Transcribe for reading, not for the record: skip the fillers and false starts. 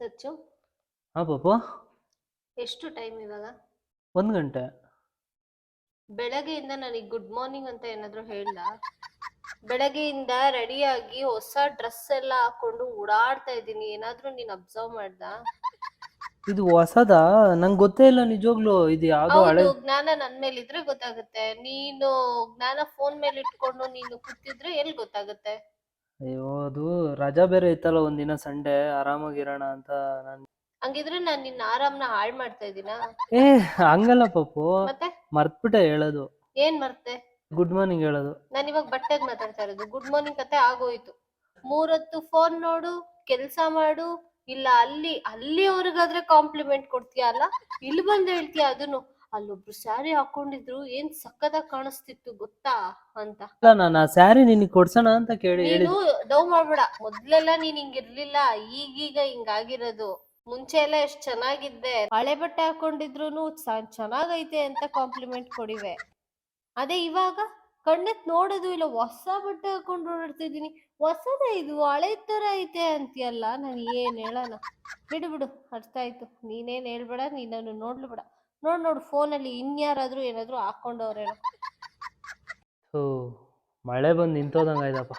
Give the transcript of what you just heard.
ಸಚ್ಚು, ಹಾಂ ಪಾಪು. ಎಷ್ಟು ಟೈಮ್ ಇವಾಗ? 1 ಗಂಟೆ. ಬೆಳಗ್ಗೆಯಿಂದ ನನಗೆ ಗುಡ್ ಮಾರ್ನಿಂಗ್ ಅಂತ ಏನಾದ್ರು ಹೇಳ್ದ? ಬೆಳಗ್ಗೆಯಿಂದ ರೆಡಿಯಾಗಿ ಹೊಸ ಡ್ರೆಸ್ ಎಲ್ಲ ಹಾಕೊಂಡು ಓಡಾಡ್ತಾ ಇದ್ದೀನಿ, ಏನಾದ್ರೂ ನೀನ್ ಅಬ್ಸರ್ವ್ ಮಾಡ್ದ? ಇದು ಹೊಸದಾ? ನಂಗೆ ಗೊತ್ತೇ ಇಲ್ಲ ನಿಜವಾಗ್ಲೂ. ಇದು ಯಾವ್ದೋ ಹಳೆ. ಹೌದು, ಜ್ಞಾನ ನನ್ ಮೇಲೆ ಇದ್ರೆ ಗೊತ್ತಾಗುತ್ತೆ. ನೀನು ಜ್ಞಾನ ಫೋನ್ ಮೇಲೆ ಇಟ್ಕೊಂಡು ನೀನು ಕೂತಿದ್ರೆ ಎಲ್ಲಿ ಗೊತ್ತಾಗುತ್ತೆ? ಅಯ್ಯೋ, ಅದು ರಜಾ ಬೇರೆ ಇತ್ತಲ್ಲ ಒಂದಿನ ಸಂಡೇ, ಆರಾಮಾಗಿರೋಣ ಅಂತ ನಾನು. ಹಂಗಿದ್ರೆ ನಾನ್ ನಿನ್ನ ಆರಾಮ್ನ ಹಾಳ್ ಮಾಡ್ತಾ ಇದೀನಾ? ಏ ಹಂಗಲ್ಲ ಪಾಪು, ಮತ್ತೆ ಮರ್ತ್ಬಿಟ್ಟೆ ಹೇಳೋದು. ಏನ್ ಮರ್ತೆ? ಗುಡ್ ಮಾರ್ನಿಂಗ್ ಹೇಳೋದು. ನಾನು ಇವಾಗ ಬಟ್ಟೆಗ್ ಮಾತಾಡ್ತಾ ಇರೋದು. ಗುಡ್ ಮಾರ್ನಿಂಗ್ ಕತೆ ಆಗೋಯ್ತು. 3 ಹೊತ್ತು ಫೋನ್ ನೋಡು, ಕೆಲ್ಸ ಮಾಡು, ಇಲ್ಲ ಅಲ್ಲಿವರೆಗಾದ್ರೆ ಕಾಂಪ್ಲಿಮೆಂಟ್ ಕೊಡ್ತೀಯ ಅಲ್ಲ, ಇಲ್ಲಿ ಬಂದು ಹೇಳ್ತೀಯ ಅದನ್ನು. ಅಲ್ಲೊಬ್ರು ಸ್ಯಾರಿ ಹಾಕೊಂಡಿದ್ರು, ಏನ್ ಸಕ್ಕತ್ತಾಗಿ ಕಾಣಿಸ್ತಿತ್ತು ಗೊತ್ತಾ ಅಂತ. ಇಲ್ಲ, ನಾನು ಆ ಸ್ಯಾರಿ ನಿನಗೆ ಕೊಡ್ಸೋಣ ಅಂತ ನೀನು ಹೇಳಿದ್ದೆ. ಡವ್ ಮಾಡ್ಬೇಡ. ಮೊದ್ಲೆಲ್ಲ ನೀನ್ ಹಿಂಗಿರ್ಲಿಲ್ಲ, ಈಗೀಗ ಹಿಂಗಾಗಿರೋದು. ಮುಂಚೆ ಎಲ್ಲ ಎಷ್ಟ್ ಚೆನ್ನಾಗಿದ್ದೆ. ಹಳೆ ಬಟ್ಟೆ ಹಾಕೊಂಡಿದ್ರು ಚೆನ್ನಾಗೈತೆ ಅಂತ ಕಾಂಪ್ಲಿಮೆಂಟ್ ಕೊಡಿವೆ. ಅದೇ ಇವಾಗ ಕಣ್ಣೆತ್ ನೋಡೋದು ಇಲ್ಲ, ಹೊಸ ಬಟ್ಟೆ ಹಾಕೊಂಡು ಓಡಾಡ್ತಿದೀನಿ. ಹೊಸದೇ ಇದು, ಹಳೆ ತರ ಐತೆ ಅಂತೀಯಲ್ಲ, ನಾನು ಏನ್ ಹೇಳೋಣ? ಬಿಡು ಬಿಡು, ಅರ್ಥ ಆಯ್ತು. ನೀನೇನ್ ಹೇಳ್ಬೇಡ, ನೀನನ್ನು ನೋಡ್ಲು ಬೇಡ. ನೋಡು ಫೋನಲ್ಲಿ ಇನ್ಯಾರಾದ್ರೂ ಏನಾದ್ರು ಹಾಕೊಂಡವ್ರೇನೋ. ಮಳೆ ಬಂದು ನಿಂತೋದಂಗಾಯ್ತಪ್ಪ.